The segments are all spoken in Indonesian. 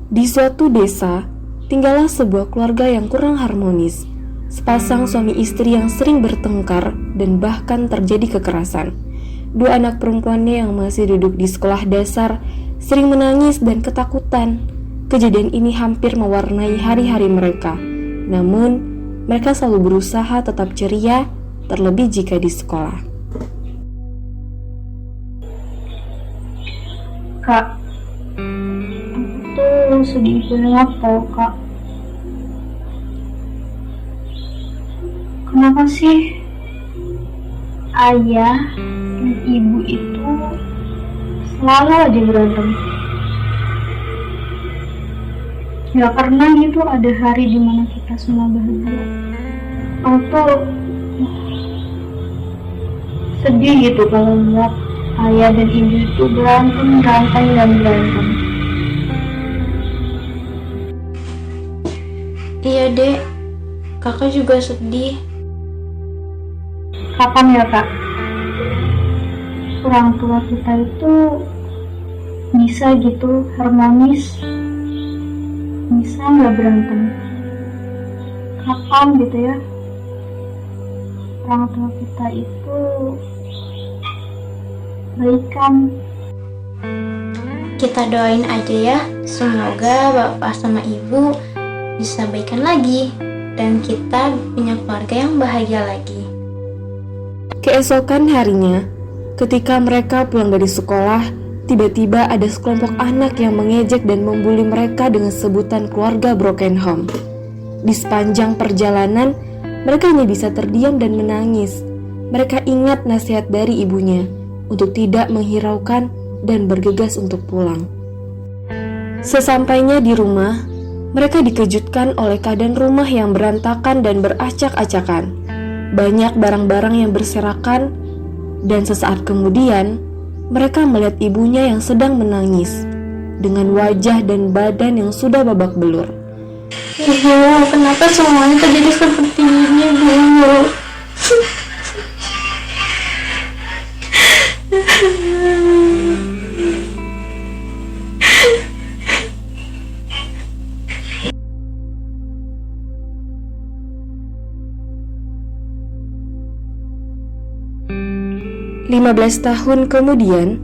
Di suatu desa, tinggallah sebuah keluarga yang kurang harmonis. Sepasang suami istri yang sering bertengkar dan bahkan terjadi kekerasan. Dua anak perempuannya yang masih duduk di sekolah dasar sering menangis dan ketakutan. Kejadian ini hampir mewarnai hari-hari mereka. Namun, mereka selalu berusaha tetap ceria, terlebih jika di sekolah. Kak, aku tuh sedih banget tau Kak. Kenapa sih ayah dan ibu itu selalu aja berantem? Gak pernah gitu ada hari dimana kita semua bahagia. Aku tuh sedih gitu kalau melihat ayah dan ibu itu berantem. Iya dek, kakak juga sedih. Kapan ya Kak orang tua kita itu bisa gitu harmonis, bisa nggak berantem? Kapan gitu ya orang tua kita itu baikan? Kita doain aja ya, semoga bapak sama ibu bisa baikan lagi dan kita punya keluarga yang bahagia lagi. Keesokan harinya, ketika mereka pulang dari sekolah, tiba-tiba ada sekelompok anak yang mengejek dan membuli mereka dengan sebutan keluarga broken home. Di sepanjang perjalanan, mereka hanya bisa terdiam dan menangis. Mereka ingat nasihat dari ibunya untuk tidak menghiraukan dan bergegas untuk pulang. Sesampainya di rumah, mereka dikejutkan oleh keadaan rumah yang berantakan dan beracak-acakan. Banyak barang-barang yang berserakan, dan sesaat kemudian mereka melihat ibunya yang sedang menangis dengan wajah dan badan yang sudah babak belur. Ibu, kenapa semuanya terjadi seperti ini, Bu? 15 tahun kemudian,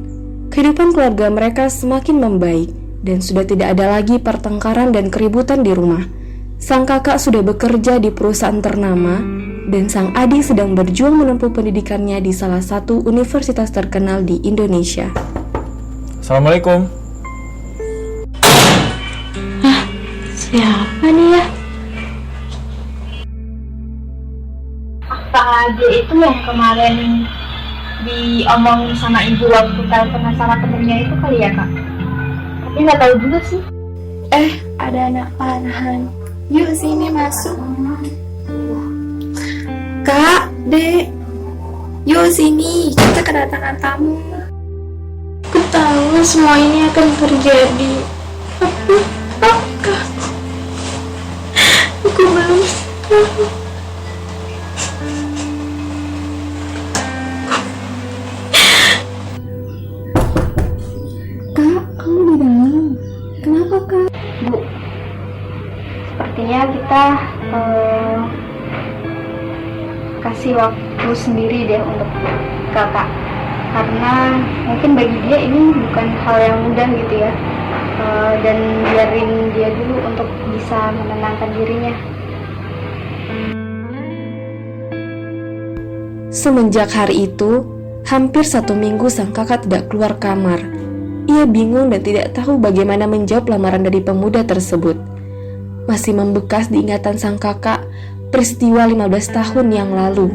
kehidupan keluarga mereka semakin membaik dan sudah tidak ada lagi pertengkaran dan keributan di rumah. Sang kakak sudah bekerja di perusahaan ternama dan sang adik sedang berjuang menempuh pendidikannya di salah satu universitas terkenal di Indonesia. Assalamualaikum. Siapa nih ya? Apa aja itu yang kemarin diomongin sama ibu waktu telepon sama temennya itu kali ya Kak? Tapi nggak tahu juga sih. Ada anak Farhan. Yuk sini masuk. Kak, Dek. Yuk sini, kita kedatangan tamu. Aku tahu semua ini akan terjadi. Apakah aku belum tahu? Kak, kamu di dalam. Kenapa Kak? Bu, sepertinya kita kasih waktu sendiri deh untuk kakak, karena mungkin bagi dia ini bukan hal yang mudah gitu ya. Dan biarin dia dulu untuk bisa menenangkan dirinya. Semenjak hari itu, hampir 1 minggu sang kakak tidak keluar kamar. Ia bingung dan tidak tahu bagaimana menjawab lamaran dari pemuda tersebut. Masih membekas di ingatan sang kakak peristiwa 15 tahun yang lalu.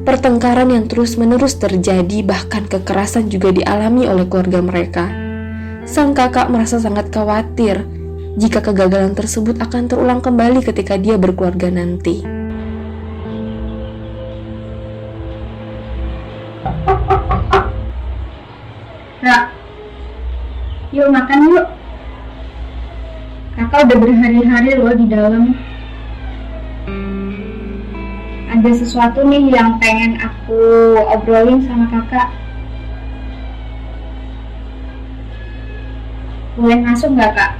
Pertengkaran yang terus-menerus terjadi, bahkan kekerasan juga dialami oleh keluarga mereka. Sang kakak merasa sangat khawatir jika kegagalan tersebut akan terulang kembali ketika dia berkeluarga nanti. Kak, yuk makan yuk. Kakak udah berhari-hari loh di dalam. Ada sesuatu nih yang pengen aku obrolin sama kakak. Boleh masuk nggak Kak?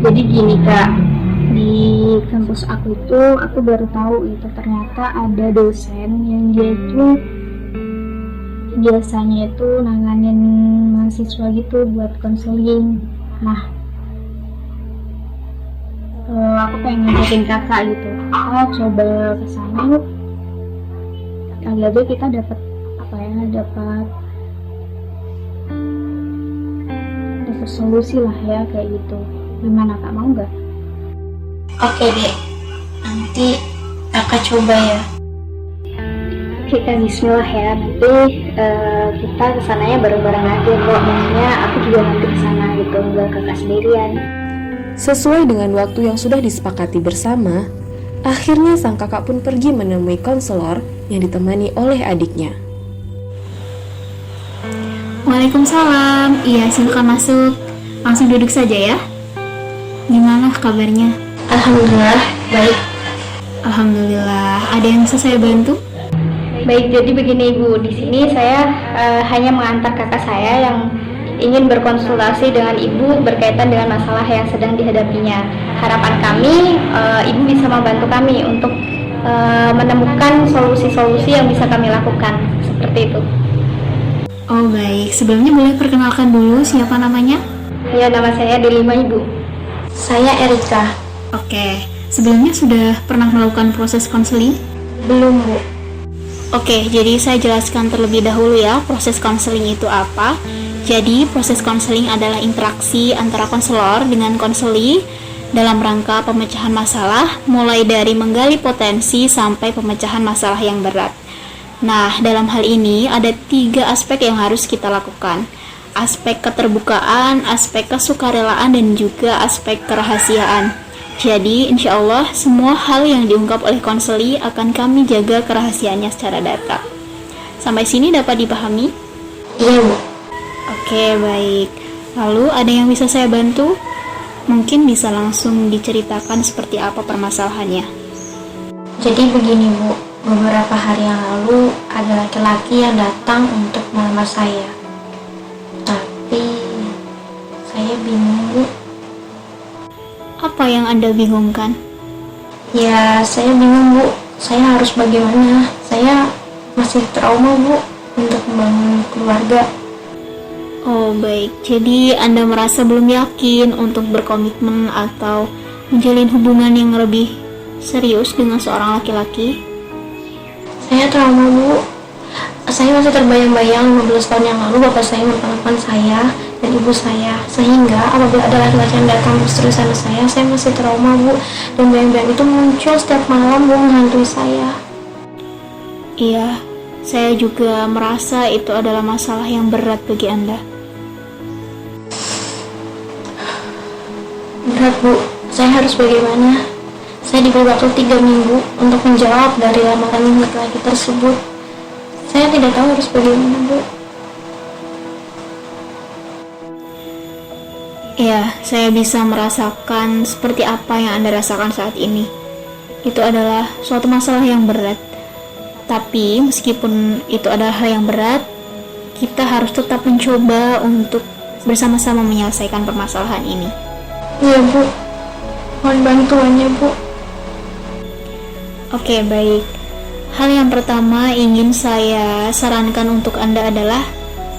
Jadi gini Kak, di kampus aku itu aku baru tahu itu ternyata ada dosen yang dia itu biasanya itu nanganin mahasiswa gitu buat konseling. Nah, aku pengen ngajakin kakak gitu, kita coba kesana yuk, kali aja kita dapat solusi lah ya kayak gitu. Gimana Kak, mau nggak? Oke deh, nanti kakak coba ya. Kita bismillah ya, nanti kita kesananya bareng-bareng aja kok. Maksudnya aku juga nanti kesana gitu, nggak kakak sendirian. Sesuai dengan waktu yang sudah disepakati bersama, akhirnya sang kakak pun pergi menemui konselor yang ditemani oleh adiknya. Waalaikumsalam. Iya, silakan masuk. Langsung duduk saja ya. Gimana kabarnya? Alhamdulillah, baik. Alhamdulillah. Ada yang bisa saya bantu? Baik, jadi begini Ibu, di sini saya hanya mengantar kakak saya yang ingin berkonsultasi dengan Ibu berkaitan dengan masalah yang sedang dihadapinya. Harapan kami, Ibu bisa membantu kami untuk menemukan solusi-solusi yang bisa kami lakukan, seperti itu. Oh baik, sebelumnya boleh perkenalkan dulu siapa namanya? Ya, nama saya Delima Ibu. Saya Erika. Oke, sebelumnya sudah pernah melakukan proses konseling? Belum Bu. Oke, jadi saya jelaskan terlebih dahulu ya, proses konseling itu apa. Jadi, proses konseling adalah interaksi antara konselor dengan konseli dalam rangka pemecahan masalah, mulai dari menggali potensi sampai pemecahan masalah yang berat. Nah, dalam hal ini ada 3 aspek yang harus kita lakukan. Aspek keterbukaan, aspek kesukarelaan, dan juga aspek kerahasiaan. Jadi, insya Allah semua hal yang diungkap oleh konseli akan kami jaga kerahasiaannya secara data. Sampai sini dapat dipahami? Iya Bu. Oke, baik. Lalu ada yang bisa saya bantu? Mungkin bisa langsung diceritakan seperti apa permasalahannya. Jadi begini Bu, beberapa hari yang lalu ada laki-laki yang datang untuk melamar saya. Tapi saya bingung Bu. Apa yang Anda bingungkan? Ya saya bingung Bu, saya harus bagaimana? Saya masih trauma Bu untuk membangun keluarga. Oh baik, jadi Anda merasa belum yakin untuk berkomitmen atau menjalin hubungan yang lebih serius dengan seorang laki-laki? Saya trauma Bu. Saya masih terbayang-bayang 15 tahun yang lalu bapak saya memperlakukan saya dan ibu saya. Sehingga apabila ada laki-laki yang datang berseru sama saya masih trauma Bu. Dan bayang-bayang itu muncul setiap malam Bu, menghantui saya. Iya, saya juga merasa itu adalah masalah yang berat bagi Anda. Berat Bu, saya harus bagaimana? Saya diberi waktu 3 minggu untuk menjawab dari lamaran laki-laki tersebut. Saya tidak tahu harus bagaimana Bu. Iya, saya bisa merasakan seperti apa yang Anda rasakan saat ini. Itu adalah suatu masalah yang berat. Tapi meskipun itu adalah hal yang berat, kita harus tetap mencoba untuk bersama-sama menyelesaikan permasalahan ini. Iya Bu, mohon bantuannya Bu. Oke, baik. Hal yang pertama ingin saya sarankan untuk Anda adalah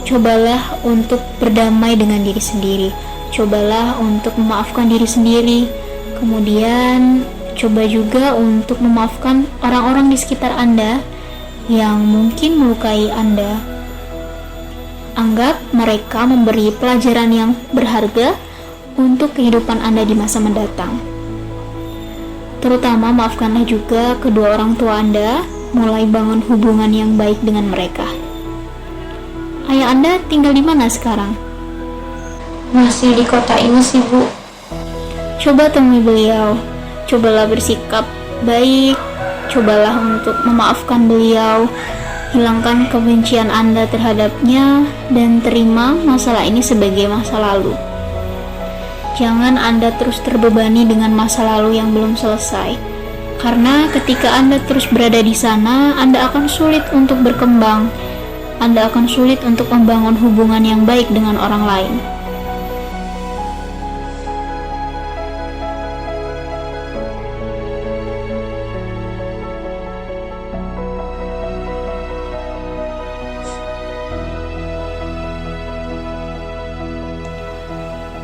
cobalah untuk berdamai dengan diri sendiri. Cobalah untuk memaafkan diri sendiri. Kemudian coba juga untuk memaafkan orang-orang di sekitar Anda yang mungkin melukai Anda. Anggap mereka memberi pelajaran yang berharga untuk kehidupan Anda di masa mendatang. Terutama maafkanlah juga kedua orang tua Anda, mulai bangun hubungan yang baik dengan mereka. Ayah Anda tinggal di mana sekarang? Masih di kota ini sih Bu. Coba temui beliau, cobalah bersikap baik, cobalah untuk memaafkan beliau, hilangkan kebencian Anda terhadapnya, dan terima masalah ini sebagai masa lalu. Jangan Anda terus terbebani dengan masa lalu yang belum selesai. Karena ketika Anda terus berada di sana, Anda akan sulit untuk berkembang. Anda akan sulit untuk membangun hubungan yang baik dengan orang lain.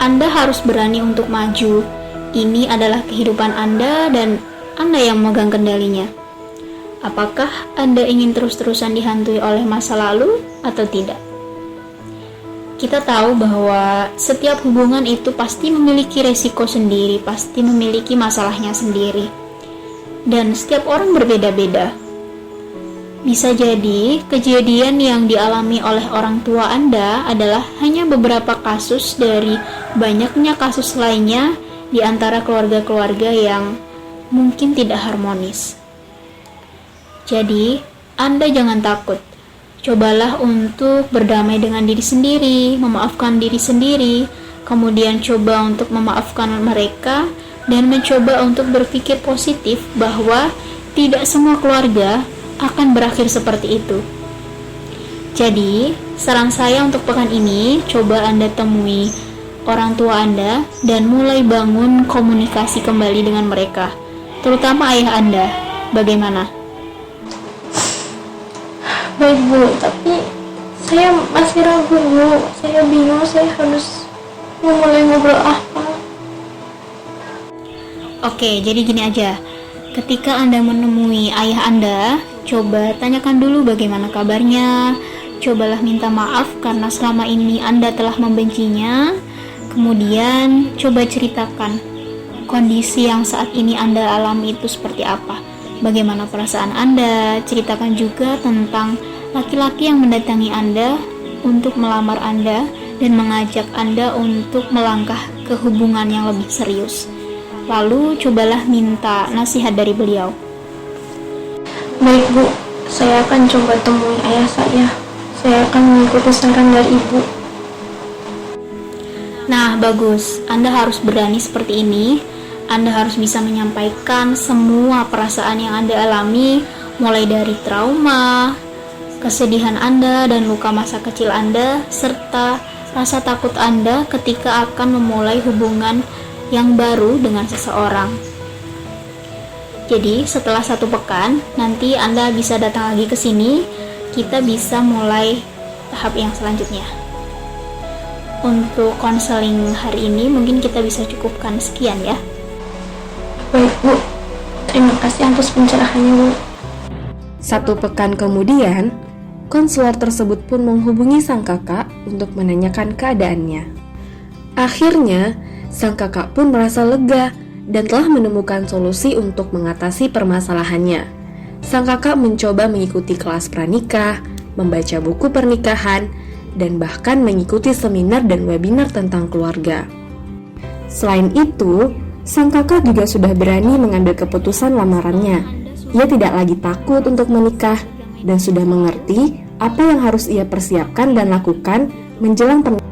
Anda harus berani untuk maju. Ini adalah kehidupan Anda dan Anda yang memegang kendalinya. Apakah Anda ingin terus-terusan dihantui oleh masa lalu atau tidak? Kita tahu bahwa setiap hubungan itu pasti memiliki resiko sendiri, pasti memiliki masalahnya sendiri. Dan setiap orang berbeda-beda. Bisa jadi kejadian yang dialami oleh orang tua Anda adalah hanya beberapa kasus dari banyaknya kasus lainnya di antara keluarga-keluarga yang mungkin tidak harmonis. Jadi, Anda jangan takut. Cobalah untuk berdamai dengan diri sendiri, memaafkan diri sendiri, kemudian coba untuk memaafkan mereka, dan mencoba untuk berpikir positif bahwa tidak semua keluarga akan berakhir seperti itu. Jadi, saran saya untuk pekan ini, coba Anda temui orang tua Anda dan mulai bangun komunikasi kembali dengan mereka, terutama ayah Anda. Bagaimana? Baik Bu, tapi saya masih ragu Bu. Saya bingung saya harus memulai ngobrol apa. Oke, jadi gini aja. Ketika Anda menemui ayah Anda, coba tanyakan dulu bagaimana kabarnya. Cobalah minta maaf karena selama ini Anda telah membencinya. Kemudian coba ceritakan kondisi yang saat ini Anda alami itu seperti apa. Bagaimana perasaan Anda. Ceritakan juga tentang laki-laki yang mendatangi Anda untuk melamar Anda dan mengajak Anda untuk melangkah ke hubungan yang lebih serius. Lalu cobalah minta nasihat dari beliau. Baik Bu, saya akan coba temui ayah saya. Saya akan mengikuti saran dari Ibu. Nah, bagus. Anda harus berani seperti ini. Anda harus bisa menyampaikan semua perasaan yang Anda alami, mulai dari trauma, kesedihan Anda dan luka masa kecil Anda, serta rasa takut Anda ketika akan memulai hubungan yang baru dengan seseorang. Jadi setelah 1 pekan, nanti Anda bisa datang lagi ke sini. Kita bisa mulai tahap yang selanjutnya. Untuk konseling hari ini mungkin kita bisa cukupkan sekian ya. Baik Bu, terima kasih atas pencerahannya Bu. 1 pekan kemudian, konselor tersebut pun menghubungi sang kakak untuk menanyakan keadaannya. Akhirnya, sang kakak pun merasa lega dan telah menemukan solusi untuk mengatasi permasalahannya. Sang kakak mencoba mengikuti kelas pranikah, membaca buku pernikahan, dan bahkan mengikuti seminar dan webinar tentang keluarga. Selain itu, sang kakak juga sudah berani mengambil keputusan lamarannya. Ia tidak lagi takut untuk menikah dan sudah mengerti apa yang harus ia persiapkan dan lakukan menjelang pernikahan.